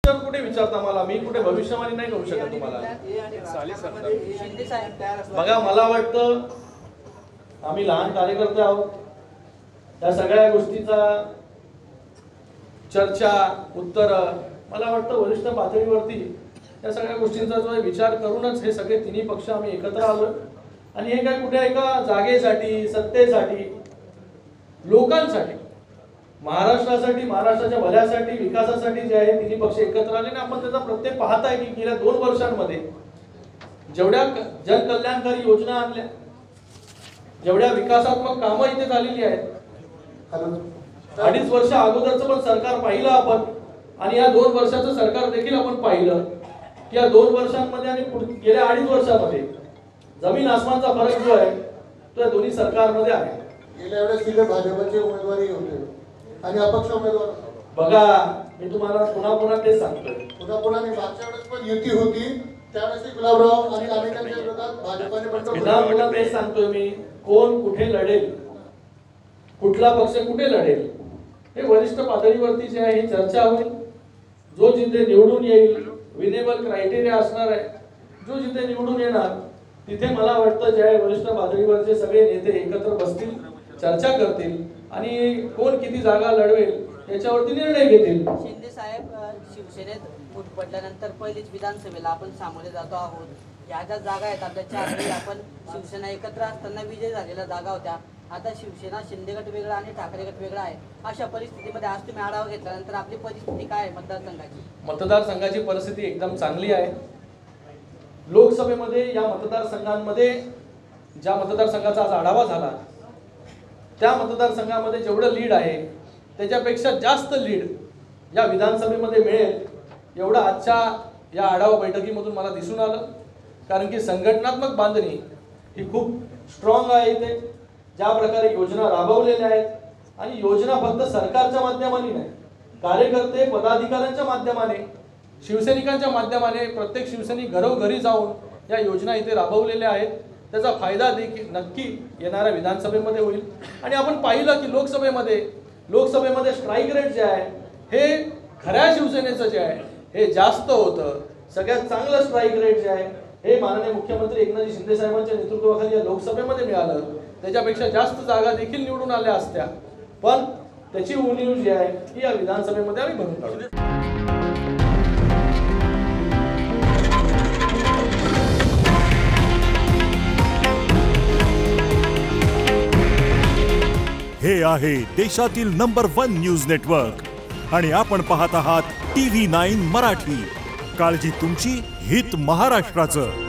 कुठे विचारता मला, मी कुठे भविष्यवाणी नाही करू शकत तुम्हाला। बघा मला वाटतं आम्ही लहान कार्यकर्ते आहोत, त्या सगळ्या गोष्टीचा चर्चा उत्तर मला वाटतं वरिष्ठ पातळीवरती या सगळ्या गोष्टींचा जो विचार करूनच हे सगळे तिन्ही पक्ष आम्ही एकत्र आलो। आणि हे काय कुठे एका जागेसाठी सत्तेसाठी लोकांसाठी महाराष्ट्रासाठी महाराष्ट्राच्या भल्यासाठी विकासासाठी जे आहे तिन्ही पक्ष एकत्र आले आणि आपण त्याचा प्रत्येक पाहताय की गेल्या 2 वर्षांमध्ये जेवढ्या जनकल्याणकारी योजना आणल्या, जेवढ्या विकासात्मक कामं इथे झालेली आहेत, 2.5 वर्ष अगोदरचं पण सरकार पाहिलं आपण आणि या 2 वर्षाचं सरकार देखील आपण पाहिलं की या 2 वर्षांमध्ये आणि गेल्या 2.5 वर्षांमध्ये जमीन आसमानचा फरक जो आहे तो या दोन्ही सरकारमध्ये आहे। गेल्या वेळेस तिथे भाजपचे उमेदवारही होते आणि अपक्ष उमेदवार। बघा मी तुम्हाला पुन्हा तेच सांगतोय, पुन्हा मागच्या वेळेस पण युती होती, त्यावेळेस गुलाबराव आणि अनेकांच्या विरोधात भाजपने पुन्हा तेच सांगतोय मी, कोण कुठे लढेल, कुठला पक्ष कुठे लढेल हे वरिष्ठ पातळीवरती जे आहे ही चर्चा होईल। जो जिथे निवडून येईल विनेबल क्रायटेरिया असणार आहे, जो जिथे निवडून येणार तिथे मला वाटतं जे आहे वरिष्ठ पातळीवरचे सगळे नेते एकत्र बसतील, चर्चा करतील आणि कोण किती जागा लढवेल याच्यावरती निर्णय घेतील। शिंदे साहेब शिवसेनेत फूट पडल्यानंतर पहिलीच विधानसभेला आपण सामोरे जातो आहोत। या ज्या जागा आहेत आपल्या 4 आपण शिवसेना एकत्र असताना विजय झालेल्या जागा होत्या, आता शिवसेना शिंदे गट वेगळा आणि ठाकरे गट वेगळा आहे। अशा परिस्थितीमध्ये आज तुम्ही आढावा घेतल्यानंतर आपली परिस्थिती काय आहे मतदारसंघाची? मतदारसंघाची परिस्थिती एकदम चांगली आहे। लोकसभेमध्ये या मतदारसंघांमध्ये ज्या मतदारसंघाचा आज आढावा झाला त्या मतदारसंघामध्ये जेवढं लीड आहे त्याच्यापेक्षा जास्त लीड या विधानसभेमध्ये मिळेल एवढं आजच्या या आढावा बैठकीमधून मला दिसून आलं। कारण की संघटनात्मक बांधणी ही खूप स्ट्रॉंग आहे इथे, ज्या प्रकारे योजना राबवलेल्या आहेत आणि योजना फक्त सरकारच्या माध्यमाने नाही, कार्यकर्ते पदाधिकाऱ्यांच्या माध्यमाने शिवसैनिकांच्या माध्यमाने प्रत्येक शिवसैनिक घरोघरी जाऊन या योजना इथे राबवलेल्या आहेत। त्याचा फायदा देखील नक्की येणाऱ्या विधानसभेमध्ये होईल। आणि आपण पाहिलं की लोकसभेमध्ये स्ट्राईक रेट जे आहे हे खऱ्या शिवसेनेचं जे आहे हे जास्त होतं। सगळ्यात चांगलं स्ट्राईक रेट जे आहे हे माननीय मुख्यमंत्री एकनाथ शिंदे साहेबांच्या नेतृत्वाखाली या लोकसभेमध्ये मिळालं, त्याच्यापेक्षा जास्त जागा देखील निवडून आल्या असत्या, पण त्याची उणीव जी आहे ती या विधानसभेमध्ये आम्ही भरून काढू। हे आहे देशातील नंबर 1 न्यूज नेटवर्क आणि आपण पाहत आहात TV9 मराठी। काळजी तुमची, हित महाराष्ट्राचं।